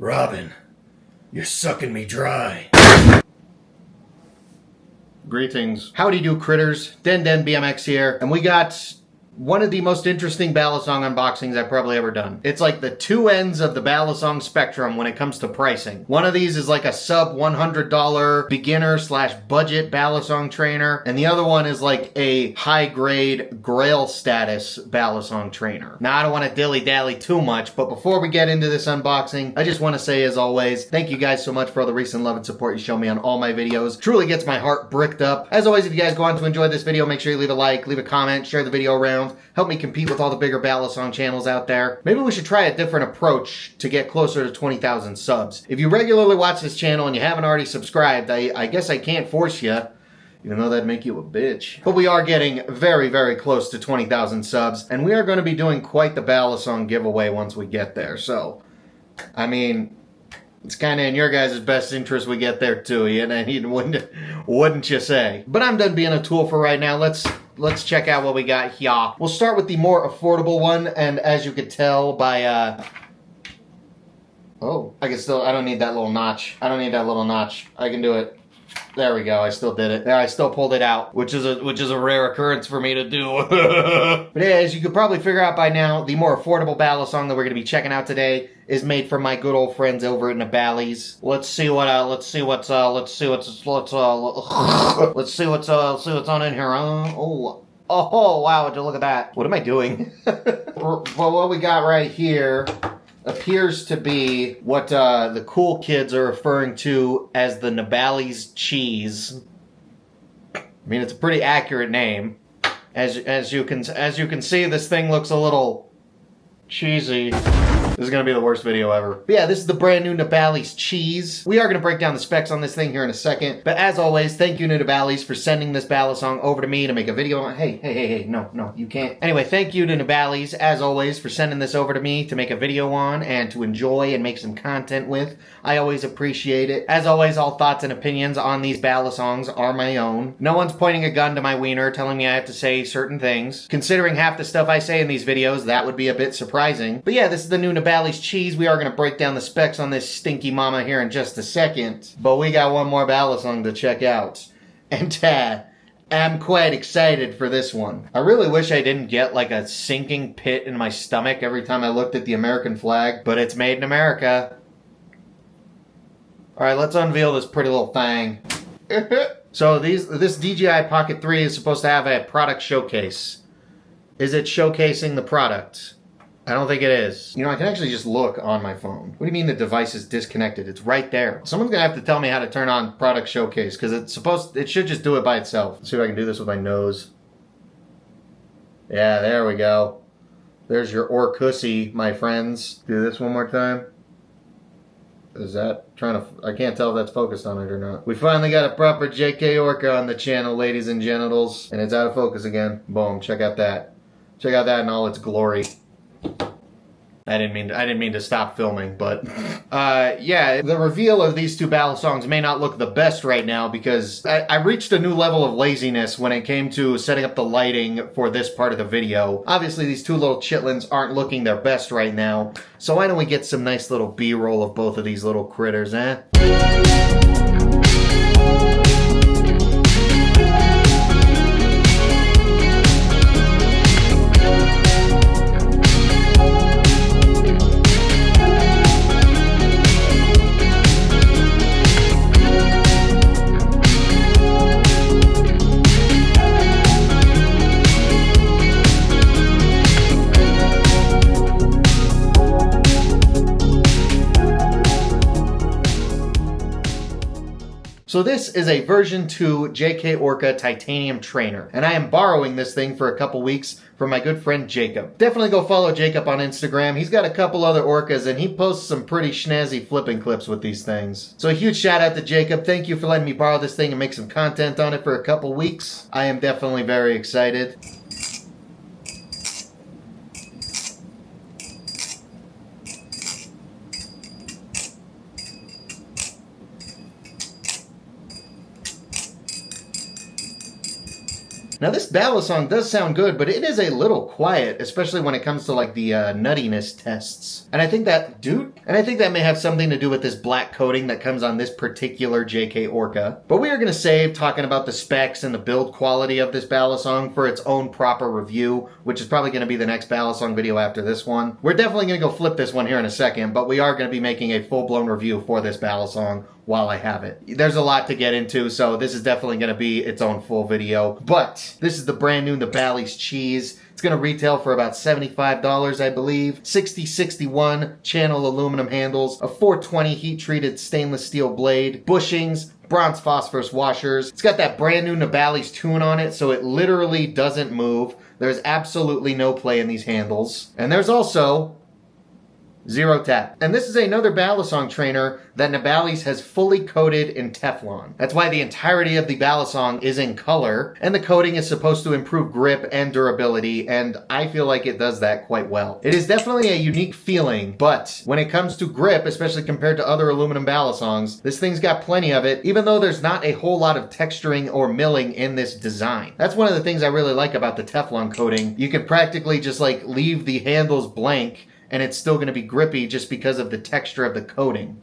Robin, you're sucking me dry. Greetings. Howdy do critters, DenDenBMX here, and we got one of the most interesting balisong unboxings I've probably ever done. It's like the two ends of the balisong spectrum when it comes to pricing. One of these is like a sub $100 beginner / budget balisong trainer, and the other one is like a high grade grail status balisong trainer. Now I don't want to dilly dally too much, but before we get into this unboxing, I just want to say as always, thank you guys so much for all the recent love and support you show me on all my videos. Truly gets my heart bricked up. As always, if you guys go on to enjoy this video, make sure you leave a like, leave a comment, share the video around. Help me compete with all the bigger balisong channels out there. Maybe we should try a different approach to get closer to 20,000 subs. If you regularly watch this channel and you haven't already subscribed, I guess I can't force you, even though that'd make you a bitch. But we are getting very, very close to 20,000 subs, and we are going to be doing quite the balisong giveaway once we get there. So, I mean, it's kind of in your guys' best interest we get there too, wouldn't you say? But I'm done being a tool for right now. Let's check out what we got here. We'll start with the more affordable one, and as you could tell by, oh, I don't need that little notch. I don't need that little notch. I can do it. There we go, I still did it. There, I still pulled it out, which is a rare occurrence for me to do. But yeah, as you could probably figure out by now, the more affordable balisong that we're gonna be checking out today is made from my good old friends over at Nabalis. Let's see what's on in here. Oh, wow, would you look at that? What am I doing? Well, what we got right here appears to be what the cool kids are referring to as the Nabalis Cheese. I mean, it's a pretty accurate name. As you can see, this thing looks a little cheesy. This is going to be the worst video ever. But yeah, this is the brand new Nabalis Cheese. We are going to break down the specs on this thing here in a second. But as always, thank you to Nabalis for sending this balisong over to me to make a video on. Hey, no, you can't. Anyway, thank you to Nabalis, as always, for sending this over to me to make a video on and to enjoy and make some content with. I always appreciate it. As always, all thoughts and opinions on these balisongs are my own. No one's pointing a gun to my wiener telling me I have to say certain things. Considering half the stuff I say in these videos, that would be a bit surprising. But yeah, this is the new Nabalis Cheese. We are going to break down the specs on this stinky mama here in just a second. But we got one more balisong to check out. And I'm quite excited for this one. I really wish I didn't get like a sinking pit in my stomach every time I looked at the American flag. But it's made in America. Alright, let's unveil this pretty little thing. So this DJI Pocket 3 is supposed to have a product showcase. Is it showcasing the product? I don't think it is. You know, I can actually just look on my phone. What do you mean the device is disconnected? It's right there. Someone's gonna have to tell me how to turn on product showcase, because it should just do it by itself. Let's see if I can do this with my nose. Yeah, there we go. There's your Orcussy, my friends. Do this one more time. Is that I can't tell if that's focused on it or not. We finally got a proper JK Orca on the channel, ladies and genitals. And it's out of focus again. Boom, check out that. Check out that in all its glory. I didn't mean to stop filming, but yeah, the reveal of these two balisongs may not look the best right now because I reached a new level of laziness when it came to setting up the lighting for this part of the video. Obviously, these two little chitlins aren't looking their best right now, so why don't we get some nice little B-roll of both of these little critters, eh? So this is a version 2 JK Orca Titanium Trainer, and I am borrowing this thing for a couple weeks from my good friend Jacob. Definitely go follow Jacob on Instagram. He's got a couple other Orcas, and he posts some pretty snazzy flipping clips with these things. So a huge shout out to Jacob. Thank you for letting me borrow this thing and make some content on it for a couple weeks. I am definitely very excited. Now this balisong does sound good, but it is a little quiet, especially when it comes to like the nuttiness tests. And I think that, may have something to do with this black coating that comes on this particular JK Orca. But we are going to save talking about the specs and the build quality of this balisong for its own proper review, which is probably going to be the next balisong video after this one. We're definitely going to go flip this one here in a second, but we are going to be making a full-blown review for this balisong while I have it. There's a lot to get into, so this is definitely going to be its own full video. But this is the brand new Nabalis Cheese. It's going to retail for about $75, I believe. 6061 channel aluminum handles, a 420 heat-treated stainless steel blade, bushings, bronze phosphorus washers. It's got that brand new Nabalis tune on it, so it literally doesn't move. There's absolutely no play in these handles. And there's also zero tap. And this is another balisong trainer that Nabalis has fully coated in Teflon. That's why the entirety of the balisong is in color, and the coating is supposed to improve grip and durability, and I feel like it does that quite well. It is definitely a unique feeling, but when it comes to grip, especially compared to other aluminum balisongs, this thing's got plenty of it, even though there's not a whole lot of texturing or milling in this design. That's one of the things I really like about the Teflon coating. You can practically just like leave the handles blank and it's still going to be grippy just because of the texture of the coating.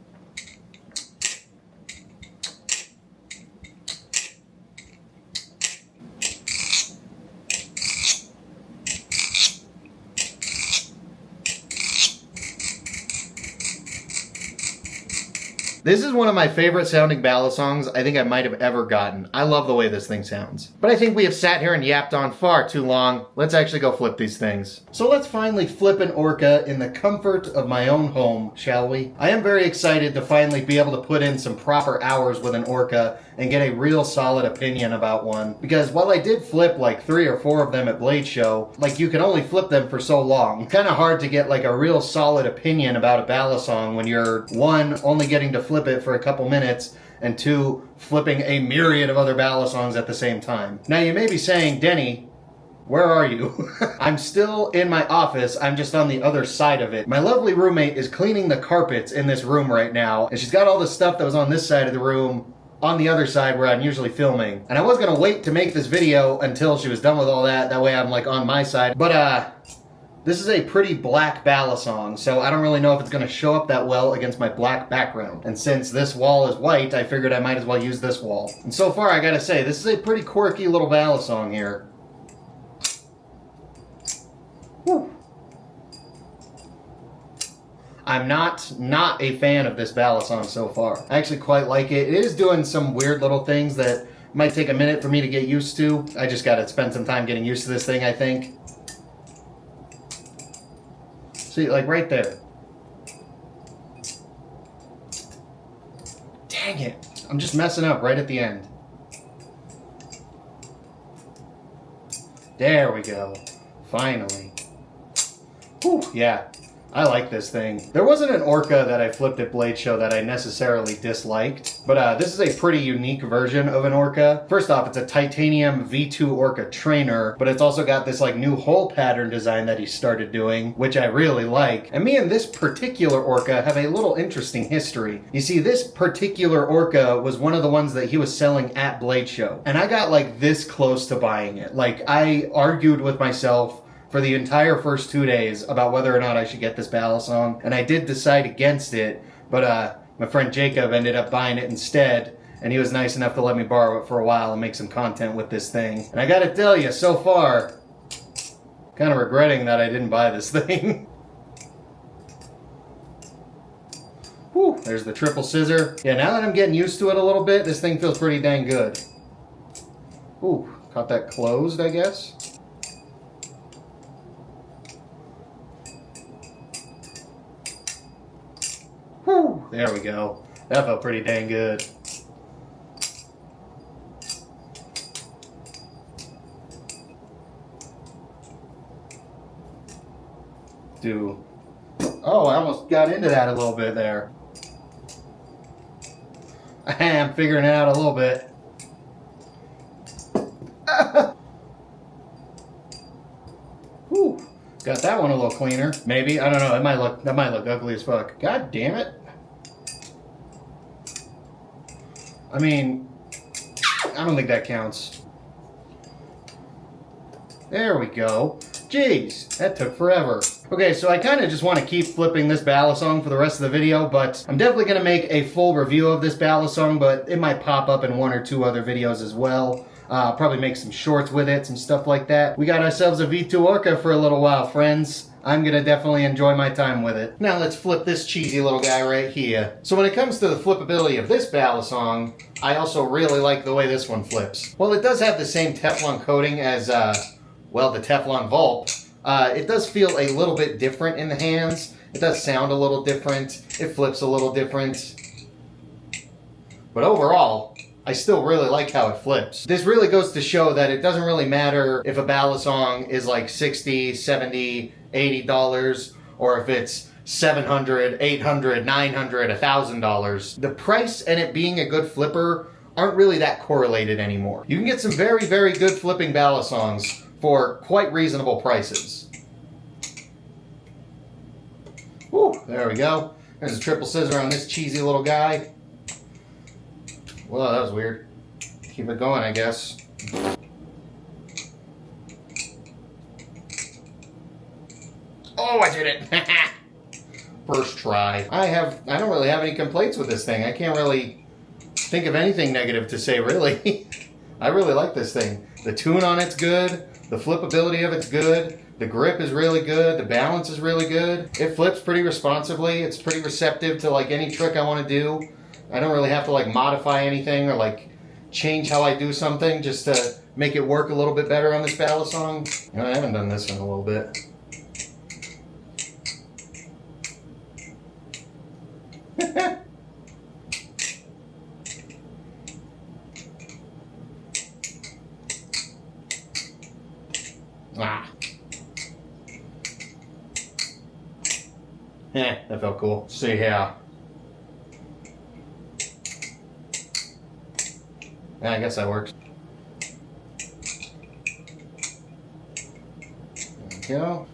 This is one of my favorite sounding balisongs I think I might have ever gotten. I love the way this thing sounds. But I think we have sat here and yapped on far too long. Let's actually go flip these things. So let's finally flip an Orca in the comfort of my own home, shall we? I am very excited to finally be able to put in some proper hours with an Orca and get a real solid opinion about one. Because while I did flip like 3 or 4 of them at Blade Show, like you can only flip them for so long. It's kind of hard to get like a real solid opinion about a balisong when you're 1, only getting to flip it for a couple minutes, and 2, flipping a myriad of other balisongs at the same time. Now you may be saying, Denny, where are you? I'm still in my office, I'm just on the other side of it. My lovely roommate is cleaning the carpets in this room right now, and she's got all the stuff that was on this side of the room on the other side where I'm usually filming. And I was gonna wait to make this video until she was done with all that, that way I'm like on my side. But this is a pretty black balisong, so I don't really know if it's gonna show up that well against my black background. And since this wall is white, I figured I might as well use this wall. And so far, I gotta say, this is a pretty quirky little balisong here. Whew. I'm not a fan of this balisong so far. I actually quite like it. It is doing some weird little things that might take a minute for me to get used to. I just gotta spend some time getting used to this thing, I think. See, like right there. Dang it. I'm just messing up right at the end. There we go. Finally. Whew, yeah. I like this thing. There wasn't an Orca that I flipped at Blade Show that I necessarily disliked, but this is a pretty unique version of an Orca. First off, it's a titanium V2 Orca Trainer, but it's also got this like new hole pattern design that he started doing, which I really like. And me and this particular Orca have a little interesting history. You see, this particular Orca was one of the ones that he was selling at Blade Show, and I got like this close to buying it. Like, I argued with myself for the entire first 2 days about whether or not I should get this balisong, and I did decide against it, but my friend Jacob ended up buying it instead, and he was nice enough to let me borrow it for a while and make some content with this thing. And I gotta tell you, so far, kind of regretting that I didn't buy this thing. Whew, there's the triple scissor. Yeah, now that I'm getting used to it a little bit, this thing feels pretty dang good. Ooh, caught that closed, I guess. Whew, there we go. That felt pretty dang good. Oh, I almost got into that a little bit there. I'm figuring it out a little bit. Whew. Got that one a little cleaner. Maybe. I don't know. That might look ugly as fuck. God damn it. I mean, I don't think that counts. There we go. Jeez, that took forever. Okay, so I kind of just want to keep flipping this balisong for the rest of the video, but I'm definitely going to make a full review of this balisong, but it might pop up in one or two other videos as well. Probably make some shorts with it, some stuff like that. We got ourselves a V2 Orca for a little while, friends. I'm gonna definitely enjoy my time with it. Now let's flip this cheesy little guy right here. So when it comes to the flippability of this balisong, I also really like the way this one flips. While it does have the same Teflon coating as, well, the Teflon Vulp, it does feel a little bit different in the hands. It does sound a little different. It flips a little different. But overall, I still really like how it flips. This really goes to show that it doesn't really matter if a balisong is like $60, $70, $80, or if it's $700, $800, $900, $1,000. The price and it being a good flipper aren't really that correlated anymore. You can get some very, very good flipping balisongs for quite reasonable prices. Woo, there we go. There's a triple scissor on this cheesy little guy. Well, that was weird. Keep it going, I guess. Oh, I did it! First try. I don't really have any complaints with this thing. I can't really think of anything negative to say, really. I really like this thing. The tune on it's good. The flippability of it's good. The grip is really good. The balance is really good. It flips pretty responsively. It's pretty receptive to like any trick I want to do. I don't really have to like modify anything or like change how I do something just to make it work a little bit better on this balisong. You know, I haven't done this in a little bit. Ah. That felt cool. See here. Yeah, I guess that works. There we go.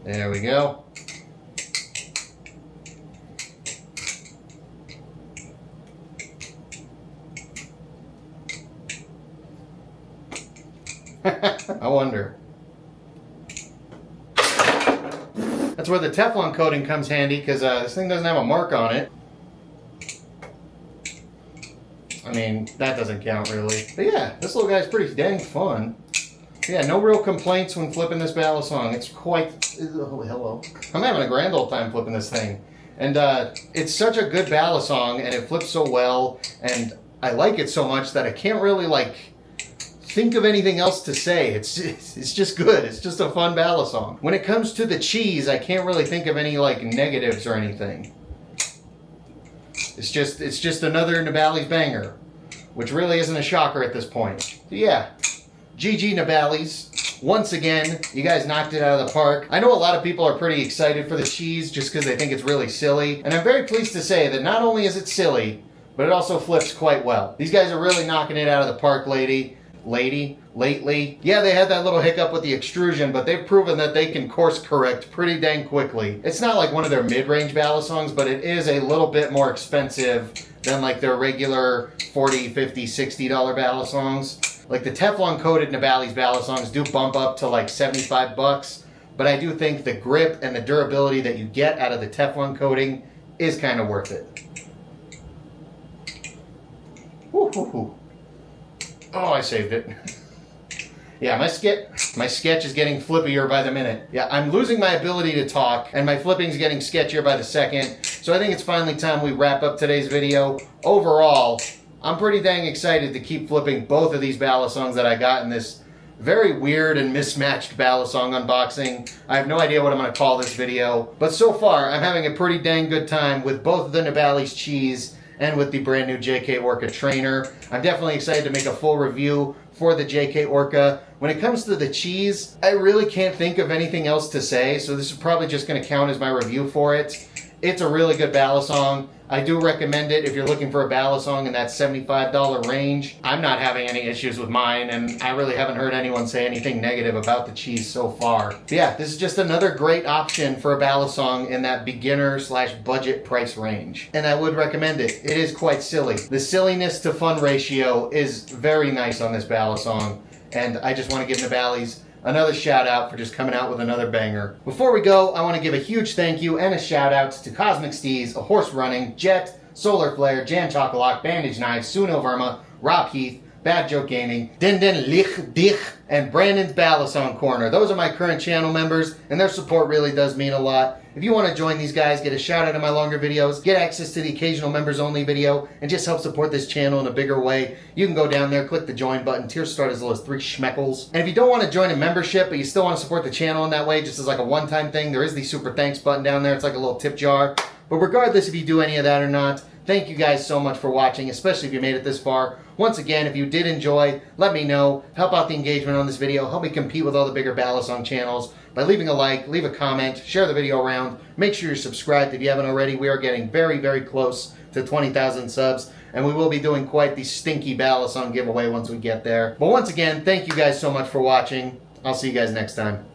There we go. I wonder. That's where the Teflon coating comes handy, because this thing doesn't have a mark on it. I mean, that doesn't count really. But yeah, this little guy's pretty dang fun. Yeah, no real complaints when flipping this balisong. It's quite... Oh, hello. I'm having a grand old time flipping this thing. And it's such a good balisong, and it flips so well, and I like it so much that I can't really, like, think of anything else to say. It's just good. It's just a fun balisong. When it comes to the cheese, I can't really think of any, like, negatives or anything. It's just another Nabalis banger, which really isn't a shocker at this point. So yeah, GG Nabalis. Once again, you guys knocked it out of the park. I know a lot of people are pretty excited for the cheese just because they think it's really silly. And I'm very pleased to say that not only is it silly, but it also flips quite well. These guys are really knocking it out of the park lately. Yeah, they had that little hiccup with the extrusion, but they've proven that they can course correct pretty dang quickly. It's not like one of their mid-range balisongs, but it is a little bit more expensive than like their regular $40, $50, $60 balisongs. Like the Teflon coated Nabalis balisongs do bump up to like 75 bucks, but I do think the grip and the durability that you get out of the Teflon coating is kind of worth it. Woo, woo, woo. Oh, I saved it. Yeah, my sketch is getting flippier by the minute. Yeah, I'm losing my ability to talk, and my flipping's getting sketchier by the second. So I think it's finally time we wrap up today's video. Overall, I'm pretty dang excited to keep flipping both of these balisongs that I got in this very weird and mismatched balisong unboxing. I have no idea what I'm going to call this video, but so far I'm having a pretty dang good time with both of the Nabalis Cheese and with the brand new JK Orca Trainer. I'm definitely excited to make a full review for the JK Orca. When it comes to the cheese, I really can't think of anything else to say, so this is probably just going to count as my review for it. It's a really good balisong. I do recommend it if you're looking for a balisong in that $75 range. I'm not having any issues with mine, and I really haven't heard anyone say anything negative about the cheese so far. But yeah, this is just another great option for a balisong in that beginner/budget price range. And I would recommend it. It is quite silly. The silliness to fun ratio is very nice on this balisong. and I just want to give Nabalis another shout out for just coming out with another banger. Before we go, I want to give a huge thank you and a shout out to Cosmic Steez, A Horse Running, Jet, Solar Flare, Jan Chocolate, Bandage Knife, Suno Verma, Rob Heath, Bad Joke Gaming, DenDenBMX, and Brandon's Balisong Corner. Those are my current channel members, and their support really does mean a lot. If you want to join these guys, get a shout out in my longer videos, get access to the occasional members only video, and just help support this channel in a bigger way, you can go down there, click the join button. Tiers start as low as 3 schmeckles. And if you don't want to join a membership, but you still want to support the channel in that way, just as like a one-time thing, there is the super thanks button down there. It's like a little tip jar. But regardless if you do any of that or not, thank you guys so much for watching, especially if you made it this far. Once again, if you did enjoy, let me know. Help out the engagement on this video. Help me compete with all the bigger balisong channels by leaving a like, leave a comment, share the video around. Make sure you're subscribed if you haven't already. We are getting very, very close to 20,000 subs, and we will be doing quite the stinky balisong giveaway once we get there. But once again, thank you guys so much for watching. I'll see you guys next time.